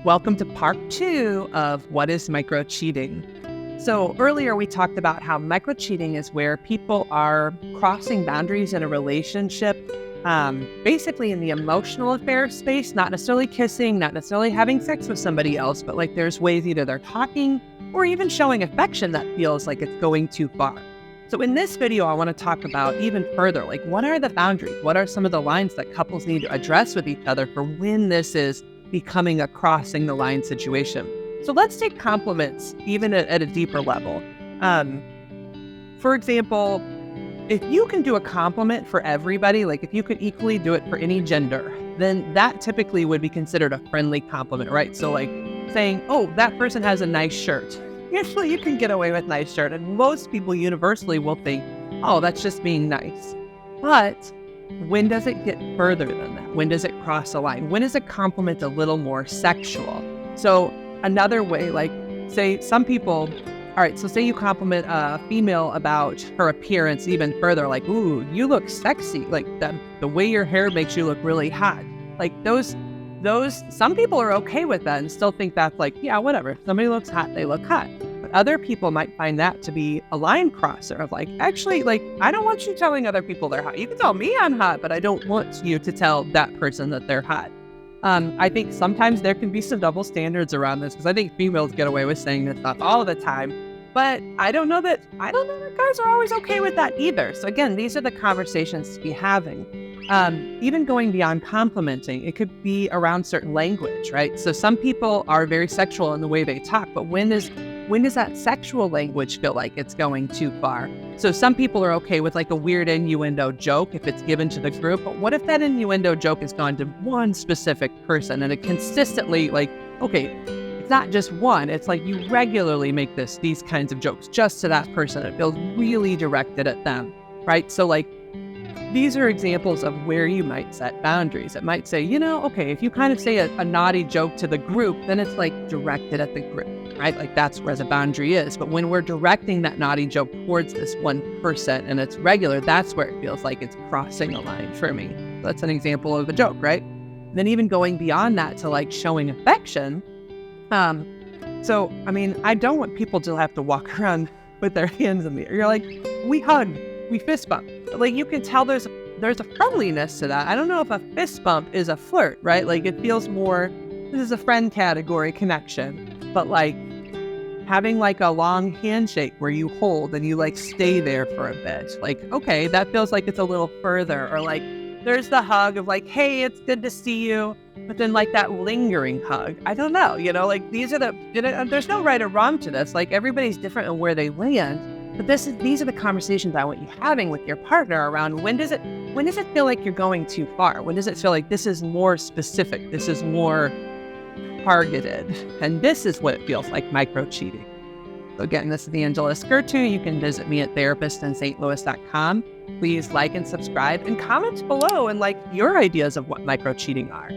Welcome to part 2 of What is Micro-Cheating? So earlier we talked about how micro-cheating is where people are crossing boundaries in a relationship, basically in the emotional affair space, not necessarily kissing, not necessarily having sex with somebody else, but like there's ways either they're talking or even showing affection that feels like it's going too far. So in this video, I want to talk about even further, like what are the boundaries? What are some of the lines that couples need to address with each other for when this is becoming a crossing the line situation? So let's take compliments even at a deeper level. For example, if you can do a compliment for everybody, like if you could equally do it for any gender, then that typically would be considered a friendly compliment, right? So like saying, oh, that person has a nice shirt. Usually you can get away with nice shirt, and most people universally will think, oh, that's just being nice. But when does it get further than that? When does it cross a line? When is a compliment a little more sexual? So another way, like say some people, all right, so say you compliment a female about her appearance even further, like, ooh, you look sexy. Like the way your hair makes you look really hot. Like those, some people are okay with that and still think that's like, yeah, whatever. If somebody looks hot, they look hot. But other people might find that to be a line crosser of like, actually, like, I don't want you telling other people they're hot. You can tell me I'm hot, but I don't want you to tell that person that they're hot. I think sometimes there can be some double standards around this because I think females get away with saying this stuff all the time. But I don't know that guys are always okay with that either. So again, these are the conversations to be having. Even going beyond complimenting, it could be around certain language, right? So some people are very sexual in the way they talk, but when does that sexual language feel like it's going too far? So some people are okay with like a weird innuendo joke if it's given to the group, but what if that innuendo joke has gone to one specific person and it consistently like, okay, it's not just one, it's like you regularly make these kinds of jokes just to that person. It feels really directed at them, right? So like, these are examples of where you might set boundaries. It might say, okay, if you kind of say a naughty joke to the group, then it's like directed at the group, right? Like that's where the boundary is. But when we're directing that naughty joke towards this one person and it's regular, that's where it feels like it's crossing a line for me. That's an example of a joke, right? And then even going beyond that to like showing affection. So, I mean, I don't want people to have to walk around with their hands in the air. You're like, we hug, we fist bump. Like you can tell there's a friendliness to that. I don't know if a fist bump is a flirt, right? Like it feels more, this is a friend category connection, but like having like a long handshake where you hold and you like stay there for a bit. Like, okay, that feels like it's a little further. Or like there's the hug of like, hey, it's good to see you. But then like that lingering hug, I don't know, like these are there's no right or wrong to this. Like everybody's different in where they land. But these are the conversations I want you having with your partner around when does it feel like you're going too far? When does it feel like this is more specific? This is more targeted. And this is what it feels like micro-cheating. So again, this is the Angela Skirtu. You can visit me at therapistinstlouis.com. Please like and subscribe and comment below and like your ideas of what micro-cheating are.